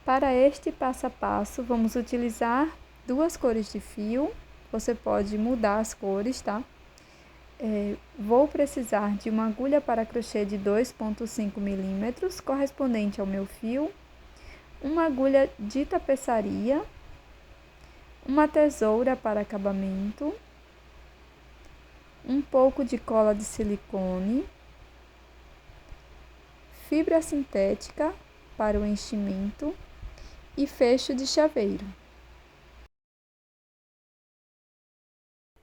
Para este passo a passo, vamos utilizar duas cores de fio. Você pode mudar as cores, tá? Vou precisar de uma agulha para crochê de 2,5 milímetros, correspondente ao meu fio, uma agulha de tapeçaria, uma tesoura para acabamento, um pouco de cola de silicone, fibra sintética para o enchimento e fecho de chaveiro.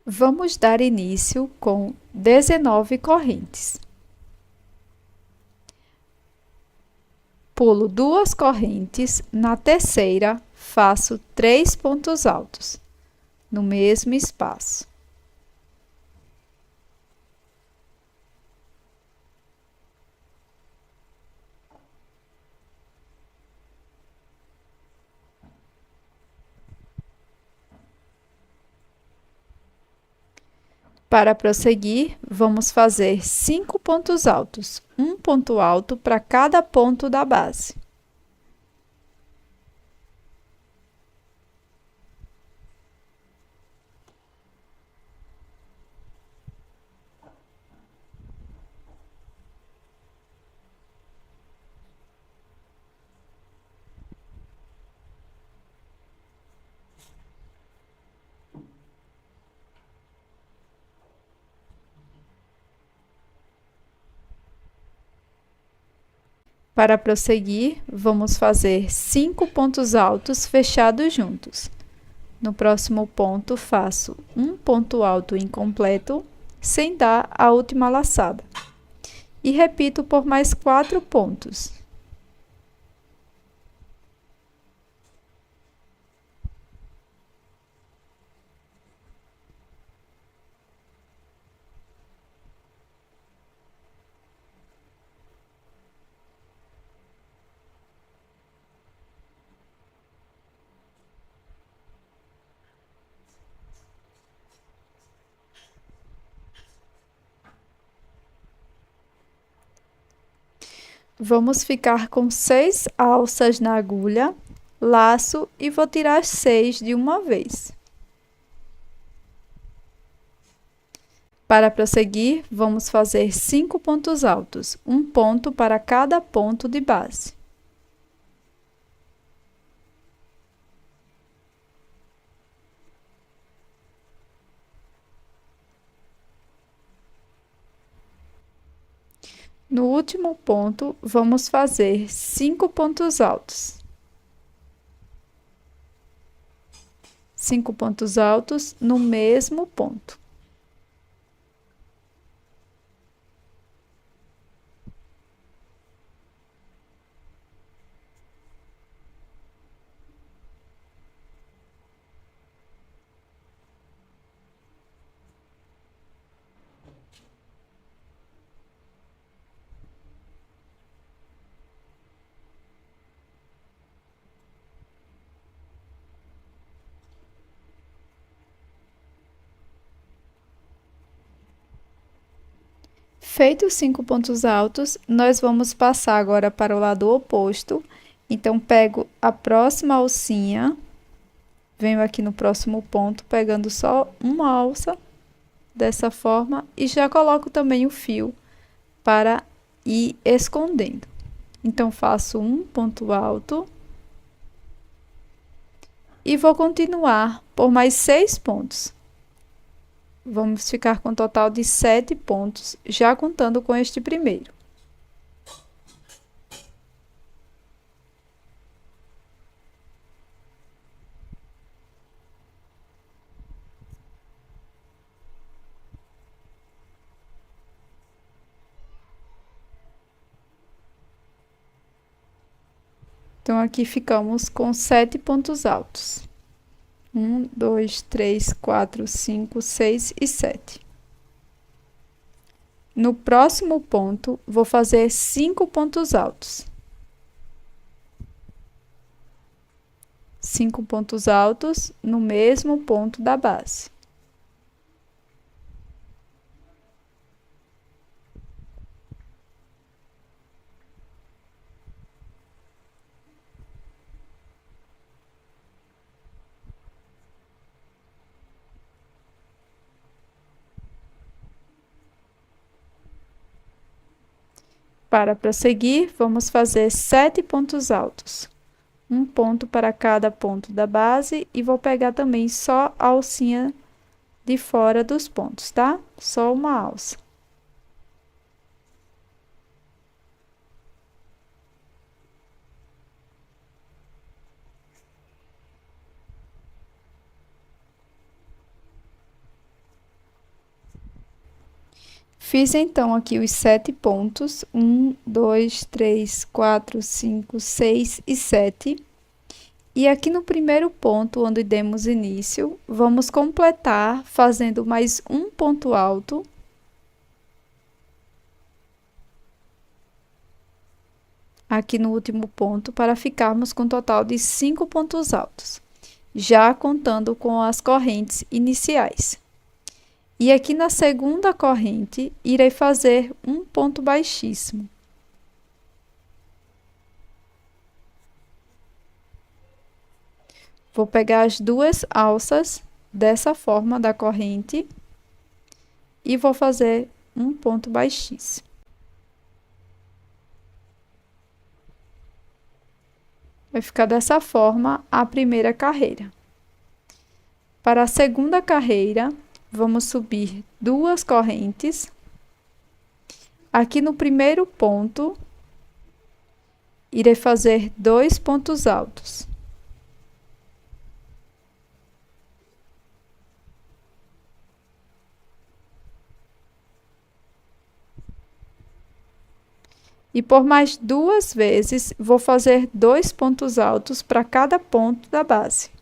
Vamos dar início com 19 correntes. Pulo 2 correntes, na terceira faço 3 pontos altos, no mesmo espaço. Para prosseguir, vamos fazer 5 pontos altos, um ponto alto para cada ponto da base. Para prosseguir, vamos fazer 5 pontos altos fechados juntos. No próximo ponto, faço um ponto alto incompleto, sem dar a última laçada. E repito por mais 4 pontos. Vamos ficar com 6 alças na agulha, laço e vou tirar 6 de uma vez. Para prosseguir, vamos fazer 5 pontos altos, um ponto para cada ponto de base. No último ponto, vamos fazer 5 pontos altos. 5 pontos altos no mesmo ponto. Feitos 5 pontos altos, nós vamos passar agora para o lado oposto. Então, pego a próxima alcinha, venho aqui no próximo ponto, pegando só uma alça, dessa forma, e já coloco também o fio para ir escondendo. Então, faço um ponto alto e vou continuar por mais 6 pontos. Vamos ficar com um total de 7 pontos, já contando com este primeiro. Então, aqui ficamos com 7 pontos altos. 1, 2, 3, 4, 5, 6 e 7. No próximo ponto, vou fazer 5 pontos altos. 5 pontos altos no mesmo ponto da base. Para prosseguir, vamos fazer 7 pontos altos. Um ponto para cada ponto da base e vou pegar também só a alcinha de fora dos pontos, tá? Só uma alça. Fiz então aqui os 7 pontos, 1, 2, 3, 4, 5, 6 e 7. E aqui no primeiro ponto, onde demos início, vamos completar fazendo mais um ponto alto. Aqui no último ponto, para ficarmos com um total de 5 pontos altos, já contando com as correntes iniciais. E aqui na segunda corrente, irei fazer um ponto baixíssimo. Vou pegar as duas alças dessa forma da corrente e vou fazer um ponto baixíssimo. Vai ficar dessa forma a primeira carreira. Para a segunda carreira, vamos subir duas correntes. Aqui no primeiro ponto, irei fazer 2 pontos altos. E por mais 2 vezes, vou fazer 2 pontos altos para cada ponto da base.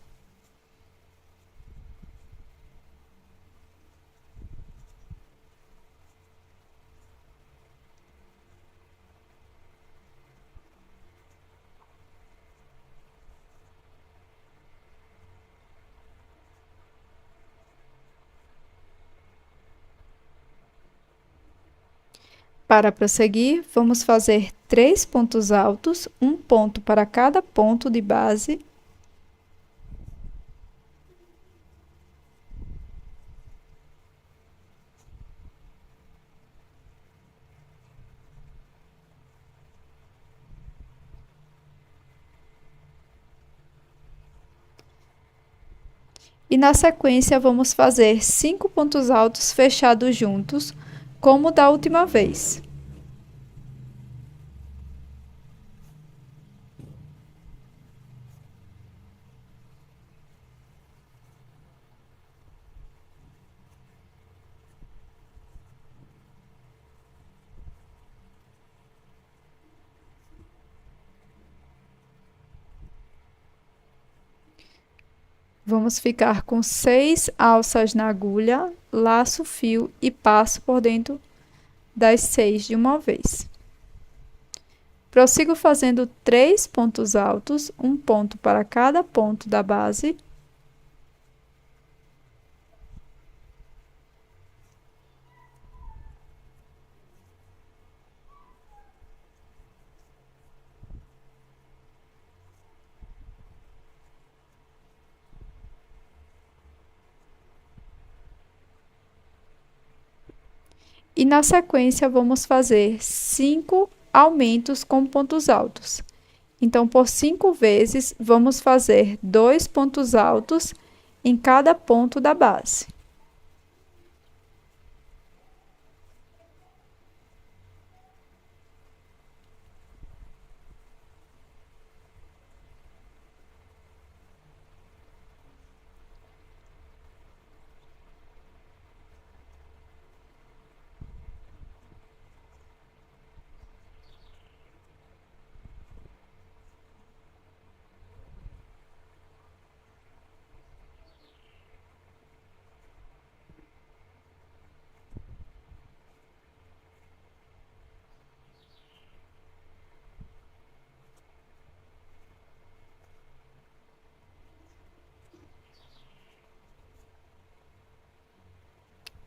Para prosseguir, vamos fazer 3 pontos altos, um ponto para cada ponto de base. E na sequência, vamos fazer 5 pontos altos fechados juntos, como da última vez. Vamos ficar com 6 alças na agulha, laço o fio e passo por dentro das 6 de uma vez. Prossigo fazendo 3 pontos altos, um ponto para cada ponto da base. E na sequência, vamos fazer 5 aumentos com pontos altos. Então, por 5 vezes, vamos fazer 2 pontos altos em cada ponto da base.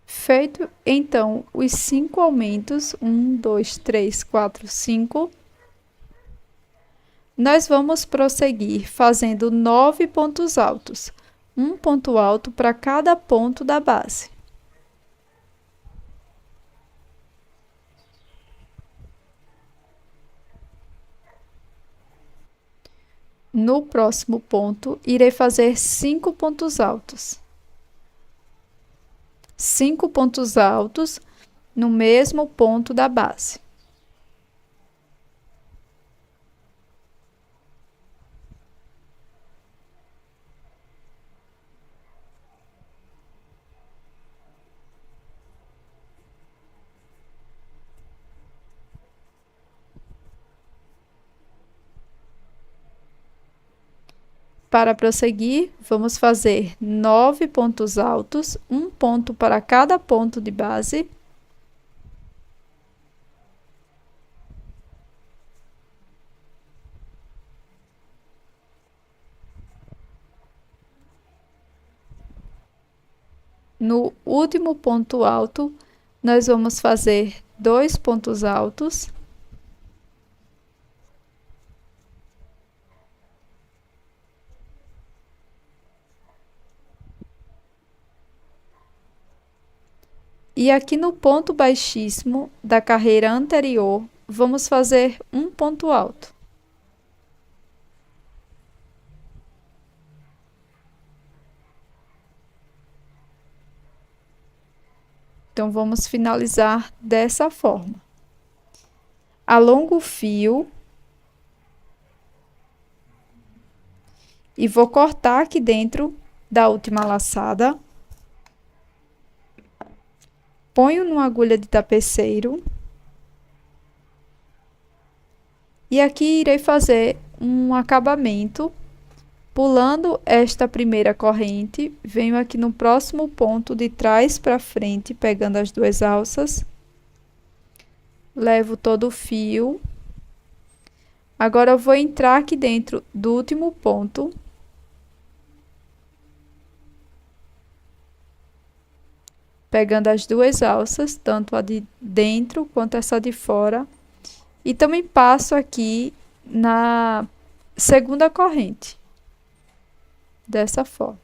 Feito, então, os 5 aumentos, 1, 2, 3, 4, 5, nós vamos prosseguir fazendo 9 pontos altos, um ponto alto para cada ponto da base. No próximo ponto, irei fazer 5 pontos altos. 5 pontos altos no mesmo ponto da base. Para prosseguir, vamos fazer 9 pontos altos, um ponto para cada ponto de base. No último ponto alto, nós vamos fazer 2 pontos altos. E aqui no ponto baixíssimo da carreira anterior, vamos fazer um ponto alto. Então, vamos finalizar dessa forma. Alongo o fio. E vou cortar aqui dentro da última laçada. Ponho numa agulha de tapeceiro. E aqui irei fazer um acabamento. Pulando esta primeira corrente, venho aqui no próximo ponto de trás para frente, pegando as 2 alças. Levo todo o fio. Agora eu vou entrar aqui dentro do último ponto. Pegando as 2 alças, tanto a de dentro quanto essa de fora. E também passo aqui na segunda corrente. Dessa forma.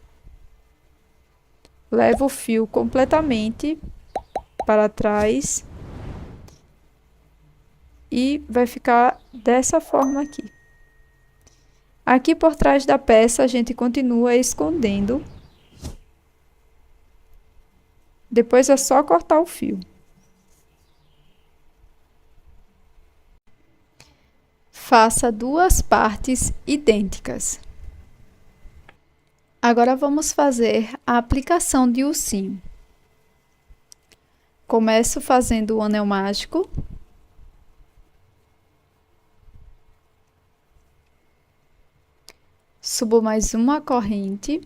Levo o fio completamente para trás. E vai ficar dessa forma aqui. Aqui por trás da peça, a gente continua escondendo. Depois é só cortar o fio. Faça 2 partes idênticas. Agora vamos fazer a aplicação de ursinho. Começo fazendo o anel mágico. Subo mais uma corrente.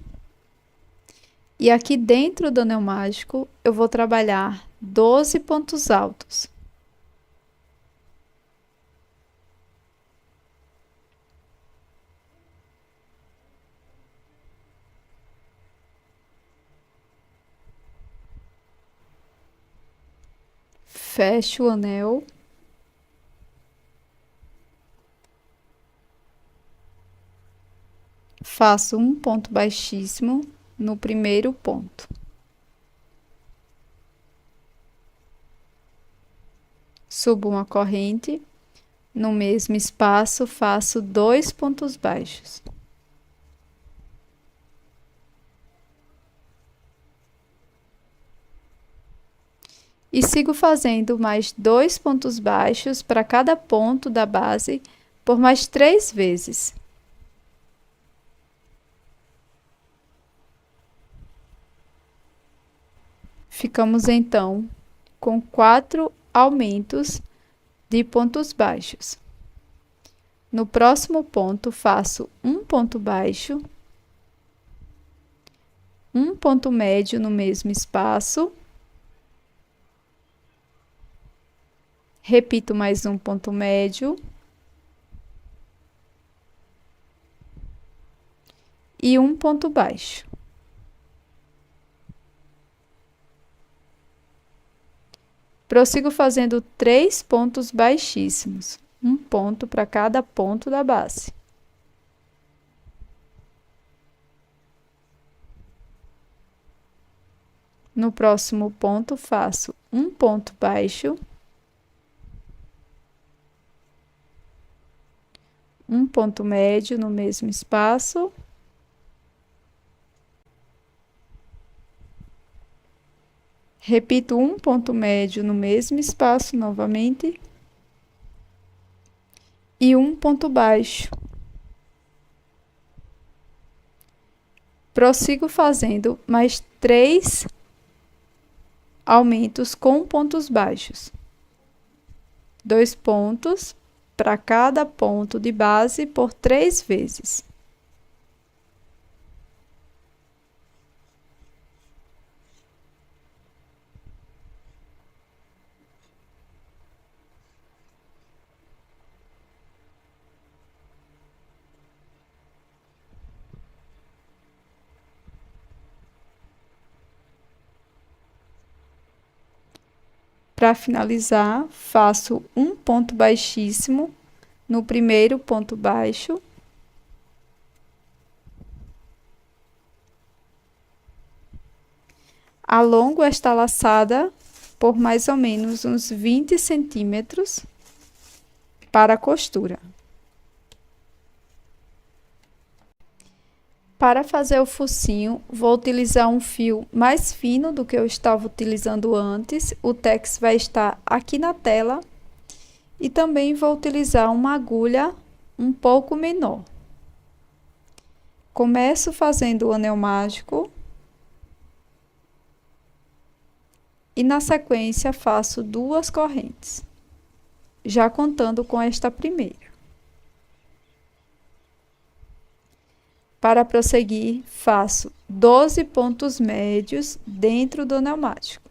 E aqui dentro do anel mágico, eu vou trabalhar 12 pontos altos. Fecho o anel. Faço um ponto baixíssimo no primeiro ponto. Subo uma corrente. No mesmo espaço, faço 2 pontos baixos. E sigo fazendo mais 2 pontos baixos para cada ponto da base por mais 3 vezes. Ficamos então com 4 aumentos de pontos baixos. No próximo ponto, faço um ponto baixo, um ponto médio no mesmo espaço. Repito mais um ponto médio. E um ponto baixo. Prossigo fazendo 3 pontos baixíssimos, um ponto para cada ponto da base. No próximo ponto, faço um ponto baixo, um ponto médio no mesmo espaço. Repito um ponto médio no mesmo espaço novamente. E um ponto baixo. Prossigo fazendo mais 3 aumentos com pontos baixos. 2 pontos para cada ponto de base por 3 vezes. Para finalizar, faço um ponto baixíssimo no primeiro ponto baixo. Alongo esta laçada por mais ou menos uns 20 centímetros para a costura. Para fazer o focinho, vou utilizar um fio mais fino do que eu estava utilizando antes. O tex vai estar aqui na tela. E também vou utilizar uma agulha um pouco menor. Começo fazendo o anel mágico. E na sequência faço 2 correntes, já contando com esta primeira. Para prosseguir, faço 12 pontos médios dentro do anel mágico.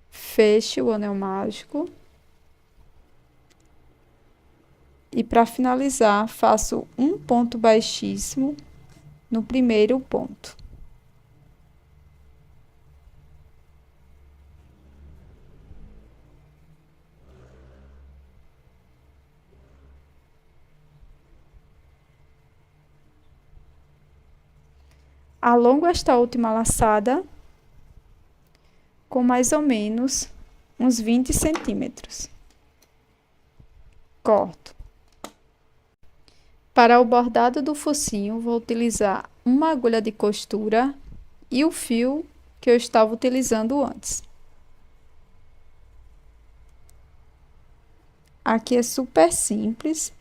Fecho o anel mágico. E para finalizar, faço um ponto baixíssimo no primeiro ponto. Alongo esta última laçada com mais ou menos uns 20 centímetros. Corto. Para o bordado do focinho, vou utilizar uma agulha de costura e o fio que eu estava utilizando antes. Aqui é super simples.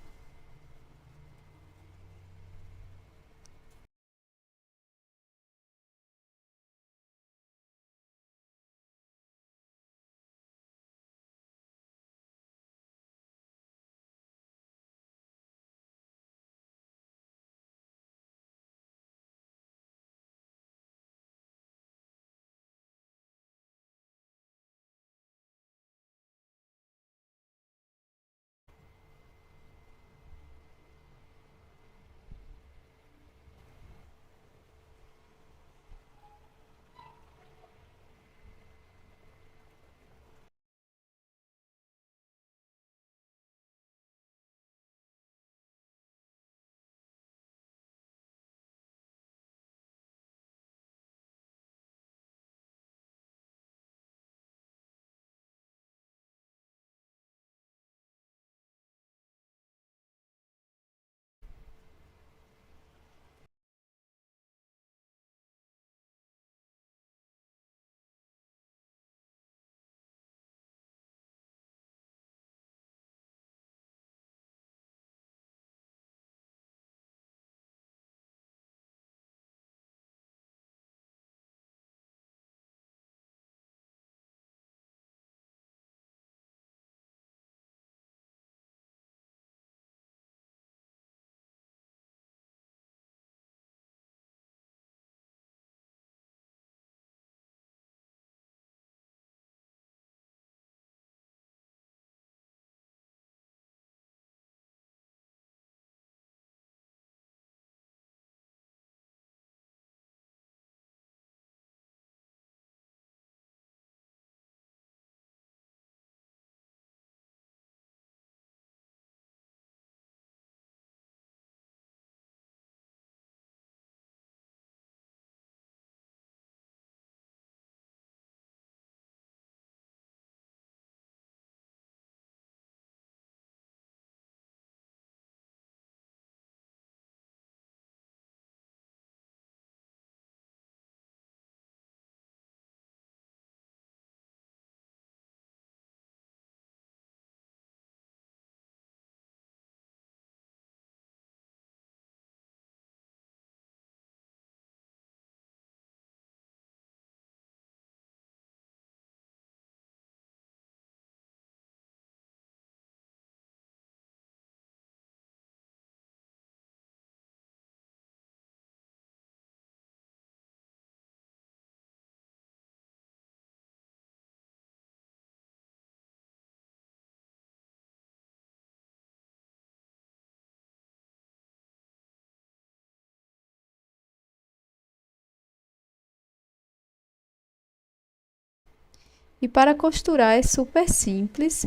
E para costurar é super simples.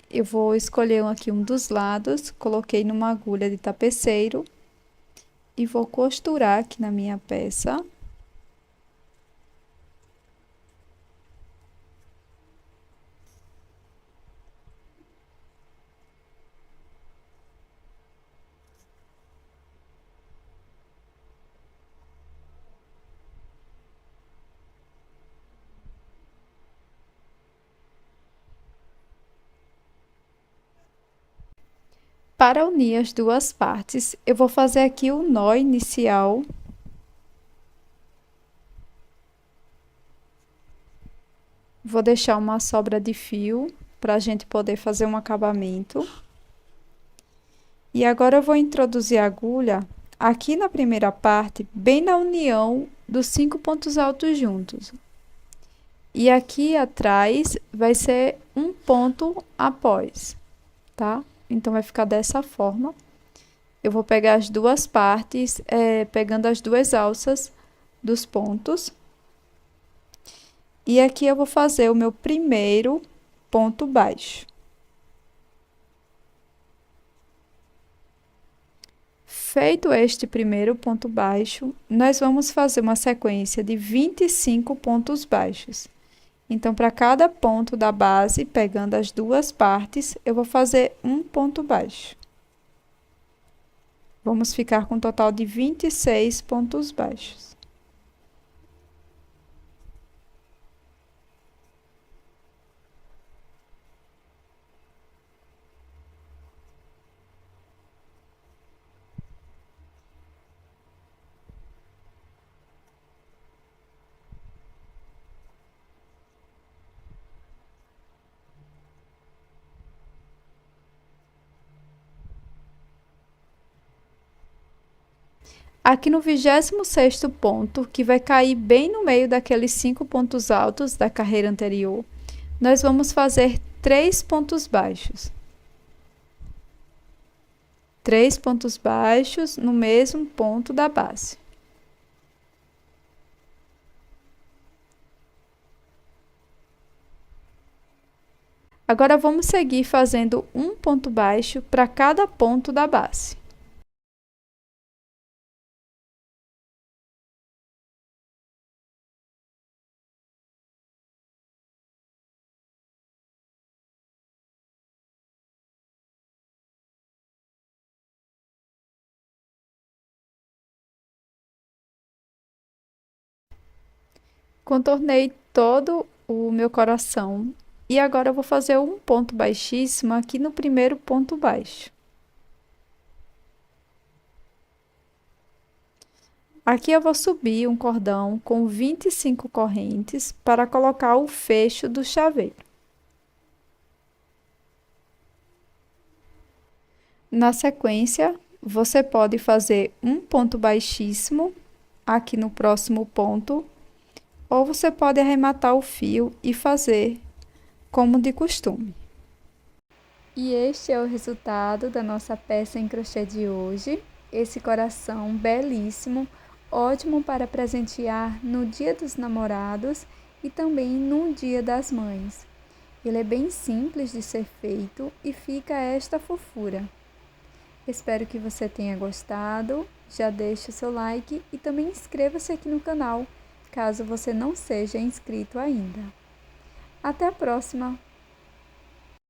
Eu vou escolher aqui um dos lados, coloquei numa agulha de tapeceiro e vou costurar aqui na minha peça. Para unir as duas partes, eu vou fazer aqui o nó inicial. Vou deixar uma sobra de fio para a gente poder fazer um acabamento. E agora eu vou introduzir a agulha aqui na primeira parte, bem na união dos 5 pontos altos juntos. E aqui atrás vai ser um ponto após, tá? Então, vai ficar dessa forma. Eu vou pegar as duas partes, pegando as duas alças dos pontos. E aqui eu vou fazer o meu primeiro ponto baixo. Feito este primeiro ponto baixo, nós vamos fazer uma sequência de 25 pontos baixos. Então, para cada ponto da base, pegando as duas partes, eu vou fazer um ponto baixo. Vamos ficar com um total de 26 pontos baixos. Aqui no 26º ponto, que vai cair bem no meio daqueles 5 pontos altos da carreira anterior, nós vamos fazer 3 pontos baixos. 3 pontos baixos no mesmo ponto da base. Agora, vamos seguir fazendo um ponto baixo para cada ponto da base. Contornei todo o meu coração e agora eu vou fazer um ponto baixíssimo aqui no primeiro ponto baixo. Aqui eu vou subir um cordão com 25 correntes para colocar o fecho do chaveiro. Na sequência, você pode fazer um ponto baixíssimo aqui no próximo ponto, ou você pode arrematar o fio e fazer como de costume. E este é o resultado da nossa peça em crochê de hoje. Esse coração belíssimo, ótimo para presentear no Dia dos Namorados e também no Dia das Mães. Ele é bem simples de ser feito e fica esta fofura. Espero que você tenha gostado. Já deixe o seu like e também inscreva-se aqui no canal, caso você não seja inscrito ainda. Até a próxima!